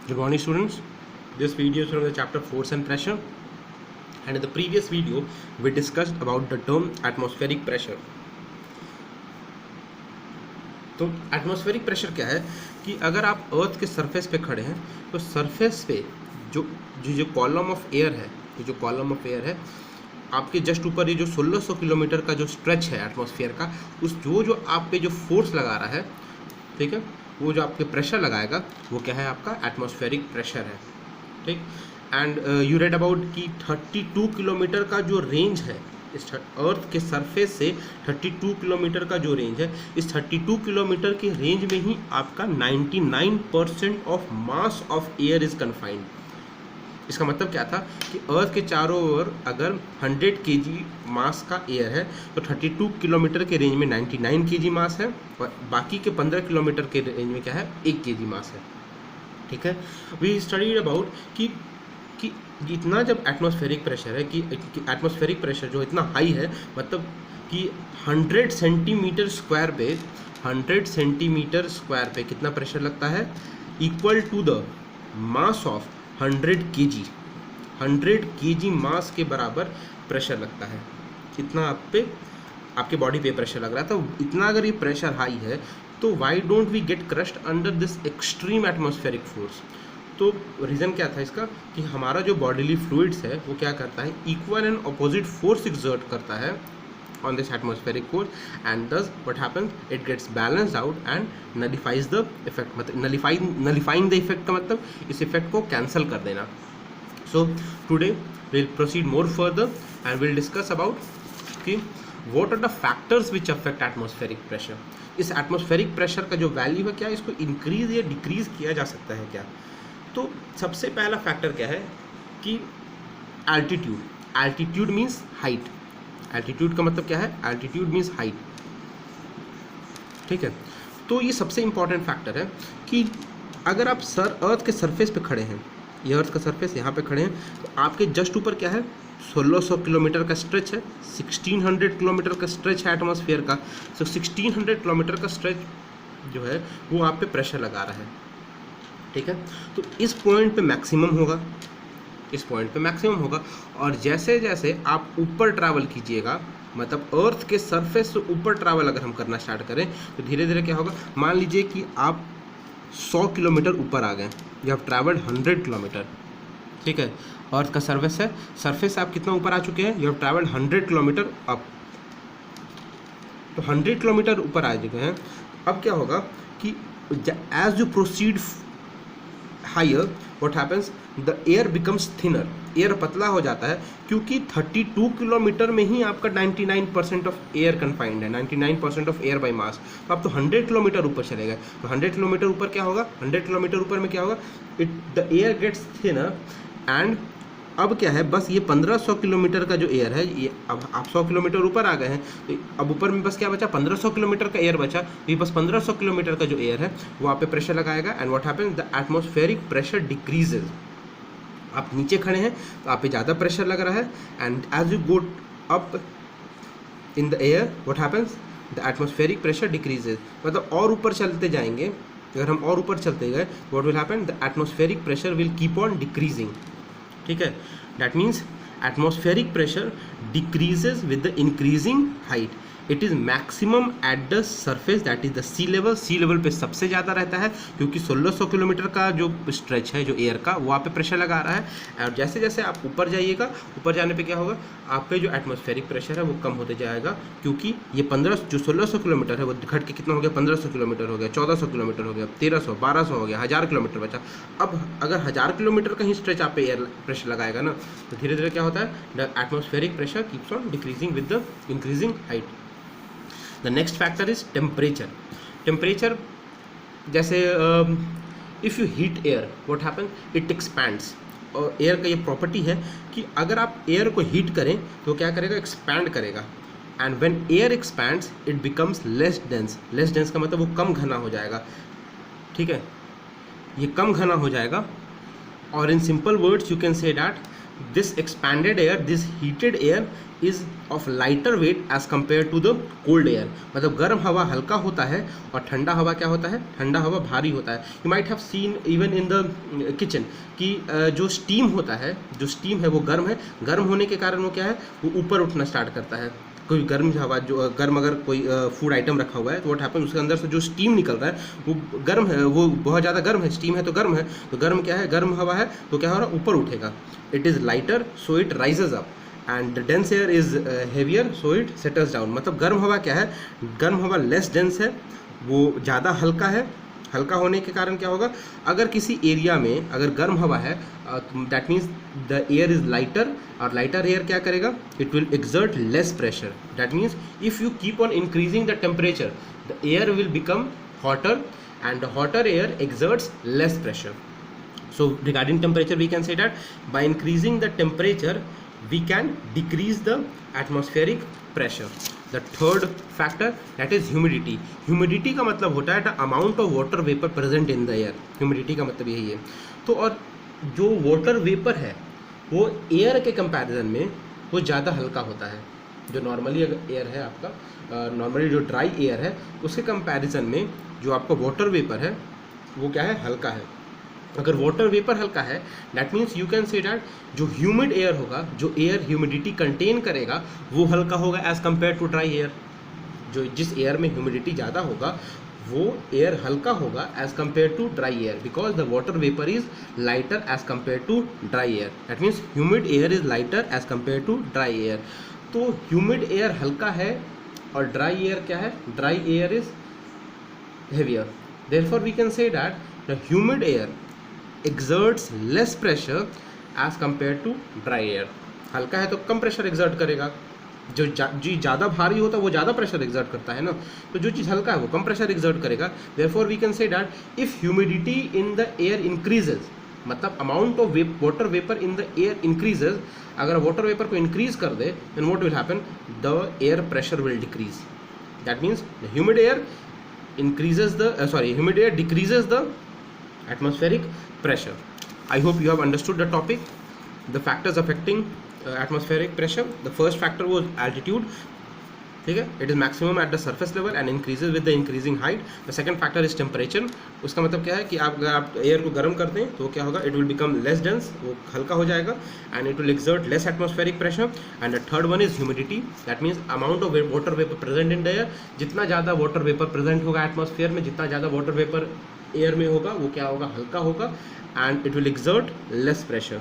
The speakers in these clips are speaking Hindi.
Good morning, students. This video is from the chapter Force and Pressure, and in the previous video we discussed about the term atmospheric pressure. तो एटमॉस्फेरिक प्रेशर क्या है कि अगर आप अर्थ के सरफेस पे खड़े हैं तो सरफेस पे जो कॉलम ऑफ एयर है, जो कॉलम ऑफ एयर है आपके जस्ट ऊपर, ये जो 1600 किलोमीटर का जो स्ट्रेच है एटमॉस्फेयर का, उस जो आप पे जो फोर्स लगा रहा है, ठीक है, वो जो आपके प्रेशर लगाएगा वो क्या है, आपका एटमॉस्फेरिक प्रेशर है, ठीक। एंड यू रेड अबाउट कि 32 किलोमीटर का जो रेंज है इस अर्थ के सरफेस से, 32 किलोमीटर का जो रेंज है, इस 32 किलोमीटर के रेंज में ही आपका 99% of mass of air is confined. इसका मतलब क्या था कि अर्थ के चारों ओर अगर 100 kg मास का एयर है तो 32 किलोमीटर के रेंज में 99 kg मास है, और बाकी के 15 किलोमीटर के रेंज में क्या है, 1 kg मास है, ठीक है। वी स्टडीड अबाउट कि इतना जब एटमॉस्फेरिक प्रेशर है कि एटमॉस्फेरिक प्रेशर जो इतना हाई है, मतलब कि 100 सेंटीमीटर स्क्वायर पे 100 सेंटीमीटर स्क्वायर पे कितना प्रेशर लगता है, equal to the mass of 100 kg। 100 kg मास के बराबर प्रेशर लगता है। इतना आप पे आपके बॉडी पे प्रेशर लग रहा है। तो इतना अगर ये प्रेशर हाई है तो why don't we get crushed under this extreme atmospheric force. तो रीज़न क्या था इसका कि हमारा जो बॉडीली फ्लूइड्स है वो क्या करता है, equal and opposite force exert करता है on this atmospheric force, and thus what happens, it gets balanced out and nullifies the effect। मतलब nullifying the effect का मतलब इस effect को cancel कर देना। So today we'll proceed more further and we'll discuss about कि what are the factors which affect atmospheric pressure। इस atmospheric pressure का जो value है क्या, इसको increase या decrease किया जा सकता है क्या। तो सबसे पहला फैक्टर क्या है कि altitude। altitude means height। Altitude का मतलब क्या है, एल्टीट्यूड मीन्स हाइट, ठीक है। तो ये सबसे इंपॉर्टेंट फैक्टर है कि अगर आप अर्थ के सरफेस पे खड़े हैं, ये अर्थ का सरफेस यहाँ पे खड़े हैं, तो आपके जस्ट ऊपर क्या है, 1600 किलोमीटर का स्ट्रेच है, 1600 किलोमीटर का स्ट्रेच है एटमॉस्फेयर का। तो 1600 किलोमीटर का स्ट्रेच जो है वो आप पे प्रेशर लगा रहा है, ठीक है। तो इस पॉइंट पे मैक्सिमम होगा, इस पॉइंट पे मैक्सिमम होगा, और जैसे जैसे आप ऊपर ट्रैवल कीजिएगा, मतलब अर्थ के सरफेस से ऊपर ट्रैवल अगर हम करना स्टार्ट करें तो धीरे धीरे क्या होगा, मान लीजिए कि आप 100 किलोमीटर ऊपर आ गए, यू हैव ट्रैवल्ड 100 किलोमीटर, ठीक है। अर्थ का सरफेस है, सरफेस से आप कितना ऊपर आ चुके हैं, you have travelled 100 kilometre up, तो 100 किलोमीटर ऊपर आ चुके हैं। अब क्या होगा कि as you proceed higher, what happens, the air becomes thinner. Air पतला हो जाता है क्योंकि 32 किलोमीटर में ही आपका 99% ऑफ एयर कन्फाइंड है, 99% ऑफ एयर बाय मास। तो आप तो 100 किलोमीटर ऊपर चले गए, तो 100 किलोमीटर ऊपर क्या होगा, 100 किलोमीटर ऊपर में क्या होगा, the air gets thinner. And अब क्या है, बस ये 1500 किलोमीटर का जो एयर है, ये अब आप 100 किलोमीटर ऊपर आ गए हैं, तो अब ऊपर में बस क्या बचा, 1500 किलोमीटर का एयर बचा। तो ये बस 1500 किलोमीटर का जो एयर है वो आप पे प्रेशर लगाएगा, and what happens, the atmospheric pressure decreases. आप नीचे खड़े हैं तो आप पे ज़्यादा प्रेशर लग रहा है, and as you go up in the air, what happens, the atmospheric pressure decreases. मतलब और ऊपर चलते जाएंगे, अगर हम और ऊपर चलते गए, what will happen, the atmospheric pressure will keep on decreasing, ठीक है। That means atmospheric pressure decreases with the increasing height. It is maximum at the surface, that is the sea level. Sea level पे सबसे ज़्यादा रहता है क्योंकि 1600 किलोमीटर का जो स्ट्रेच है जो एयर का, वो आप पे प्रेशर लगा रहा है। और जैसे जैसे आप ऊपर जाइएगा, ऊपर जाने पे क्या होगा, आप पे जो एटमॉस्फेरिक प्रेशर है वो कम होते जाएगा, क्योंकि ये 1600 किलोमीटर है वो घट के कितना हो गया, 1500 किलोमीटर हो गया, 1400 किलोमीटर हो गया, 1300, 1200 हो गया, 1000 किलोमीटर बचा। अब अगर 1000 किलोमीटर का ही स्ट्रेच आप पे एयर प्रेशर लगाएगा ना, तो धीरे धीरे क्या होता है, the atmospheric pressure keeps on decreasing with the increasing height. The next factor is temperature। Temperature जैसे if you heat air, what happens, it expands। और एयर का ये प्रॉपर्टी है कि अगर आप एयर को हीट करें तो क्या करेगा, एक्सपैंड करेगा। And when air expands it becomes less dense. Less dense का मतलब वो कम घना हो जाएगा, ठीक है, ये कम घना हो जाएगा। और in simple words you can say that this expanded air, this heated air is of lighter weight as compare to the cold air. मतलब गर्म हवा हल्का होता है और ठंडा हवा क्या होता है, ठंडा हवा भारी होता है। You might have seen even in the kitchen कि जो स्टीम होता है, जो स्टीम है वो गर्म है, गर्म होने के कारण वो क्या है, वो ऊपर उठना स्टार्ट करता है। कोई गर्म हवा, जो गर्म अगर कोई फूड आइटम रखा हुआ है तो व्हाट हैपन, उसके अंदर से जो स्टीम निकल रहा है वो गर्म है, वो बहुत ज़्यादा गर्म है, स्टीम है तो गर्म है, तो गर्म क्या है, गर्म हवा है तो क्या हो रहा है, ऊपर उठेगा। It is lighter so it rises up and dense air is heavier so it settles down. मतलब गर्म हवा क्या है, गर्म हवा लेस डेंस है, वो ज़्यादा हल्का है। हल्का होने के कारण क्या होगा, अगर किसी एरिया में अगर गर्म हवा है that means the air is lighter, और लाइटर एयर क्या करेगा, it will exert less pressure. That means if you keep on increasing the temperature the air will become hotter and the hotter air exerts less pressure. So regarding temperature we can say that by increasing the temperature we can decrease the atmospheric pressure. The third factor that is humidity. Humidity का मतलब होता है the amount of water vapor present in the air. Humidity का मतलब यही है. तो और जो water vapor है वो air के comparison में वो ज़्यादा हल्का होता है. जो नॉर्मली अगर एयर है आपका, नॉर्मली जो ड्राई एयर है उसके कंपैरिजन में जो आपका वाटर वेपर है वो क्या है, हल्का है. अगर वाटर वेपर हल्का है that means you can say that जो ह्यूमिड एयर होगा, जो एयर ह्यूमिडिटी कंटेन करेगा वो हल्का होगा as compare to dry air. जो जिस एयर में ह्यूमिडिटी ज़्यादा होगा वो एयर हल्का होगा as compare to dry air, because the water vapour is lighter as compare to dry air. That means humid air is lighter as compare to dry air. तो ह्यूमिड एयर हल्का है और ड्राई एयर क्या है, dry air is heavier. Therefore we can say that the humid air exerts less pressure as compared to dry air. हल्का है तो कम प्रेशर एक्सर्ट करेगा, जो ज़्यादा भारी होता है वो ज़्यादा प्रेशर एक्सर्ट करता है ना, तो जो चीज़ हल्का है वो कम प्रेशर एक्सर्ट करेगा. therefore we can say that if humidity in the air increases, मतलब amount of water vapour in the air increases, अगर वाटर वेपर को इंक्रीज कर दे then what will happen, the air pressure will decrease. that means the humid air increases the humid air decreases the atmospheric pressure. I hope you have understood the topic, the factors affecting atmospheric pressure. The first factor was altitude, ठीक है, it is maximum at the surface level and increases with the increasing height. The second factor is temperature. उसका मतलब क्या है कि अगर आप एयर को गर्म करते हैं तो क्या होगा, it will become less dense, वो हल्का हो जाएगा and it will exert less atmospheric pressure. And the third one is humidity. That means amount of water vapor present in the air. जितना ज़्यादा water vapor present होगा एटमॉस्फेयर में, जितना ज़्यादा water vapor एयर में होगा वो क्या होगा, हल्का होगा and it will exert less pressure.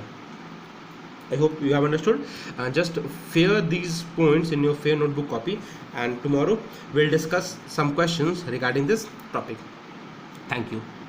I hope you have understood. Just fear these points in your fair notebook copy, and tomorrow we'll discuss some questions regarding this topic. Thank you.